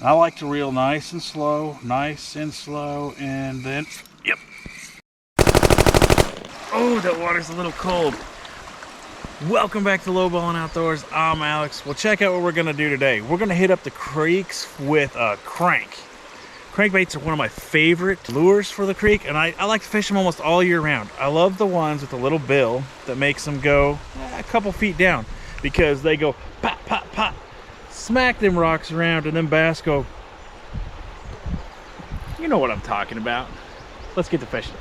I like to reel nice and slow, and then, yep. Oh, that water's a little cold. Welcome back to Lowballing Outdoors. I'm Alex. Well, check out what we're gonna do today. We're gonna hit up the creeks with a crank. Crankbaits are one of my favorite lures for the creek, and I like to fish them almost all year round. I love the ones with the little bill that makes them go a couple feet down, because they go pop, pop, pop, smack them rocks around, and then bass go. You know what I'm talking about. Let's get to fishing.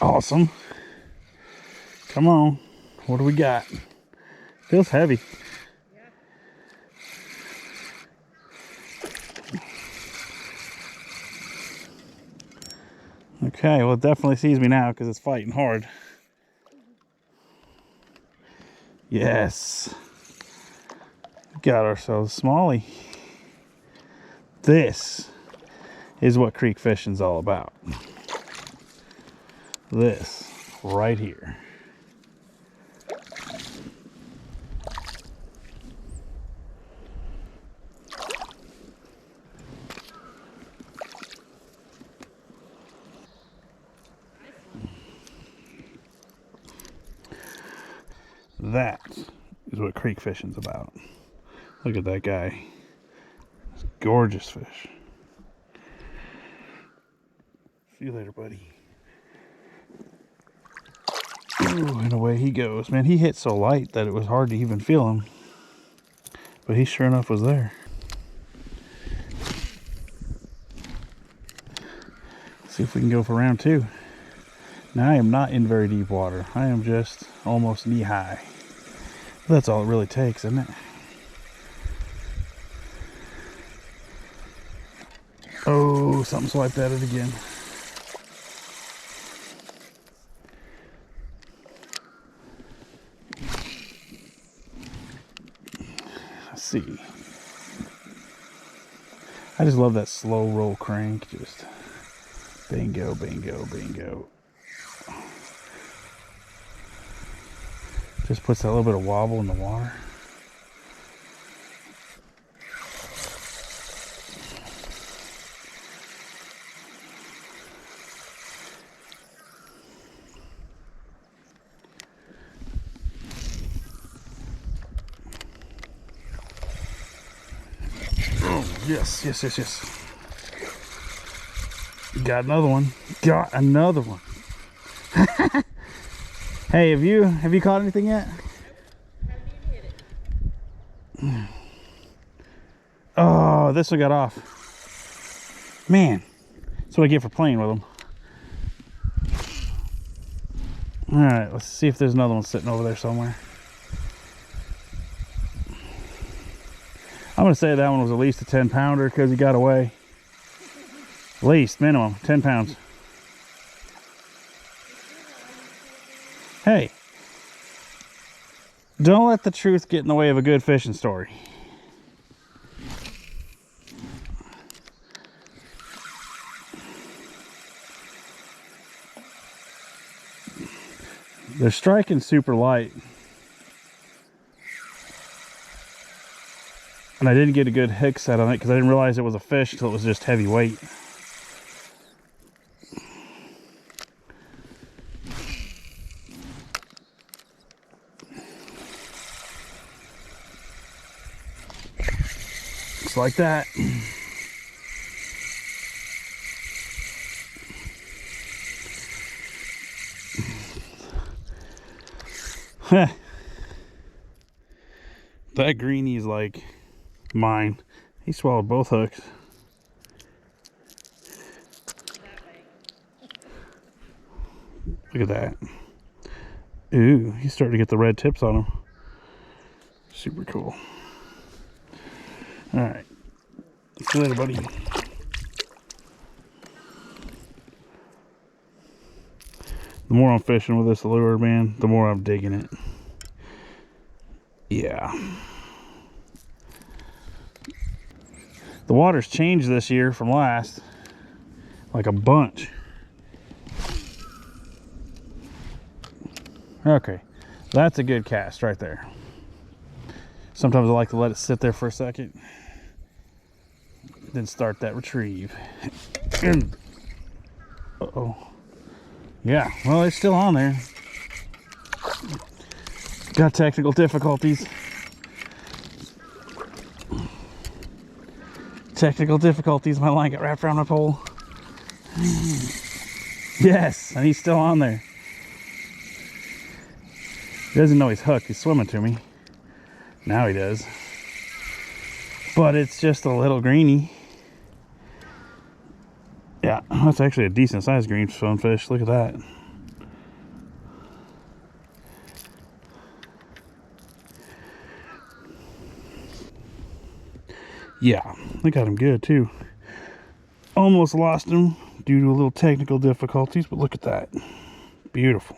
Awesome. Come on. What do we got? Feels heavy. Okay, well, it definitely sees me now because it's fighting hard. Yes. Got ourselves a smallie. This is what creek fishing's all about. This right here. That is what creek fishing's about. Look at that guy. It's a gorgeous fish. See you later, buddy. Ooh, and away he goes. Man, he hit so light that it was hard to even feel him. But he sure enough was there. Let's see if we can go for round two. Now, I am not in very deep water. I am just almost knee high. That's all it really takes, isn't it? Oh, something swiped at it again. Let's see. I just love that slow roll crank. Just bingo, bingo, bingo. Just puts that little bit of wobble in the water. Oh, yes, yes, yes, yes. Got another one. Got another one. Hey, have you caught anything yet? Oh, this one got off. Man, that's what I get for playing with them. All right, let's see if there's another one sitting over there somewhere. I'm gonna say that one was at least a 10-pounder because he got away. At least, minimum, 10 pounds. Hey, don't let the truth get in the way of a good fishing story. They're striking super light. And I didn't get a good hook set on it because I didn't realize it was a fish until it was just heavy weight. Just like that. That greenie's like mine. He swallowed both hooks. Look at that. Ooh, he's starting to get the red tips on him. Super cool. All right. See you later, buddy. The more I'm fishing with this lure, man, the more I'm digging it. Yeah. The water's changed this year from last. Like a bunch. Okay. That's a good cast right there. Sometimes I like to let it sit there for a second, then start that retrieve. And uh-oh. Yeah, well, it's still on there. Got technical difficulties. Technical difficulties. My line got wrapped around my pole. Yes, and he's still on there. He doesn't know he's hooked. He's swimming to me. Now he does. But it's just a little greenie. Yeah, that's actually a decent sized green stonefish. Look at that. Yeah, they got him good too. Almost lost him due to a little technical difficulties, but look at that. Beautiful.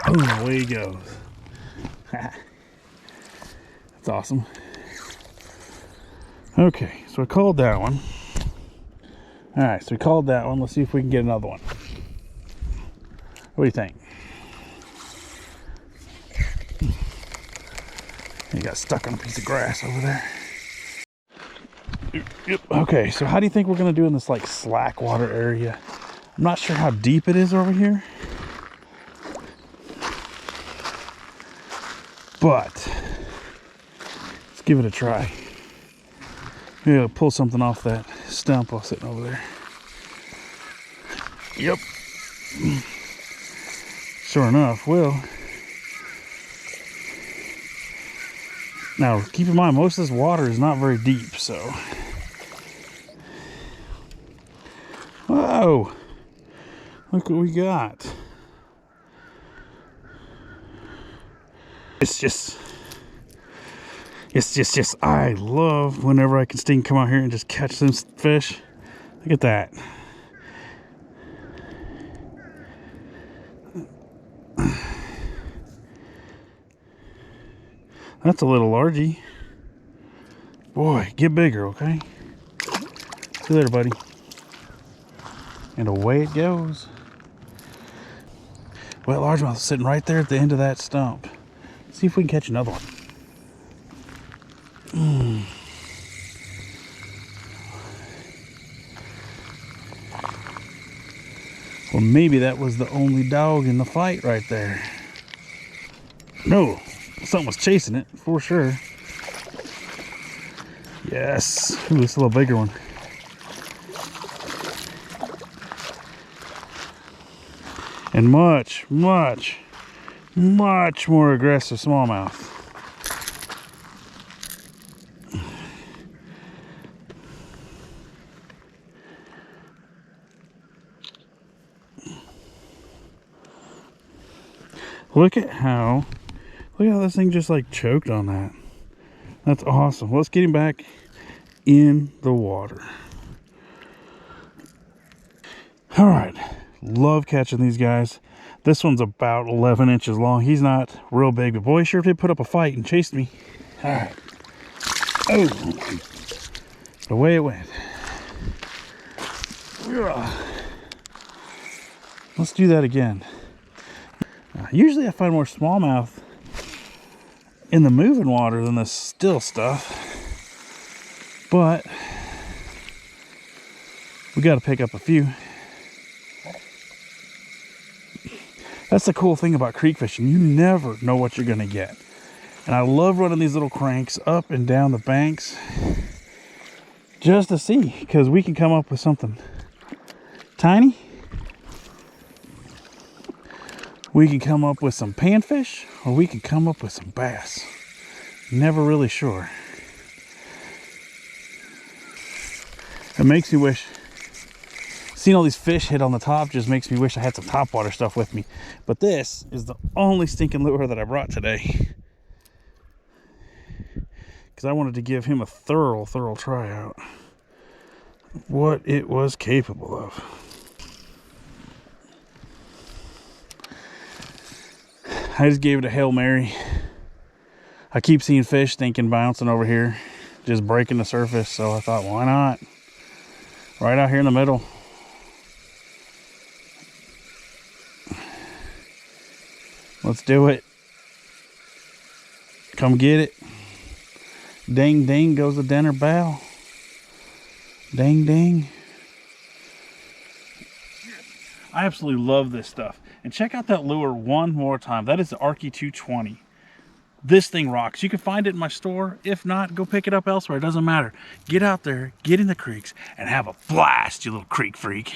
Oh, away he goes. That's awesome. Okay, so I called that one. All right, so we called that one. Let's see if we can get another one. What do you think? He got stuck on a piece of grass over there. Yep. Okay, so how do you think we're gonna do in this like slack water area? I'm not sure how deep it is over here, but let's give it a try. Maybe I'll pull something off that stump while sitting over there. Yep. Sure enough, will. Now, keep in mind, most of this water is not very deep, so. Whoa! Look what we got. It's just, I love whenever I can come out here and just catch some fish. Look at that. That's a little largy. Boy, get bigger, okay? See you later, buddy. And away it goes. Well, largemouth is sitting right there at the end of that stump. Let's see if we can catch another one. Well, maybe that was the only dog in the fight right there. No. Something was chasing it, for sure. Yes. Ooh, this is a little bigger one. And much, much, much more aggressive smallmouth. Look how this thing just like choked on that. That's awesome. Let's get him back in the water. All right, love catching these guys. This one's about 11 inches long. He's not real big, but boy, sure did put up a fight and chased me. All right. Oh, away it went. Let's do that again. Usually I find more smallmouth in the moving water than the still stuff, but we got to pick up a few. That's the cool thing about creek fishing. You never know what you're going to get. And I love running these little cranks up and down the banks just to see, because we can come up with something tiny. We can come up with some panfish, or we can come up with some bass. Never really sure. It makes me wish, seeing all these fish hit on the top just makes me wish I had some topwater stuff with me. But this is the only stinking lure that I brought today, because I wanted to give him a thorough tryout of what it was capable of. I just gave it a Hail Mary. I keep seeing fish stinking bouncing over here, just breaking the surface, so I thought, why not? Right out here in the middle. Let's do it. Come get it. Ding, ding goes the dinner bell. Ding, ding. I absolutely love this stuff. And check out that lure one more time. That is the Arky 220. This thing rocks. You can find it in my store. If not, go pick it up elsewhere. It doesn't matter. Get out there, get in the creeks, and have a blast, you little creek freak.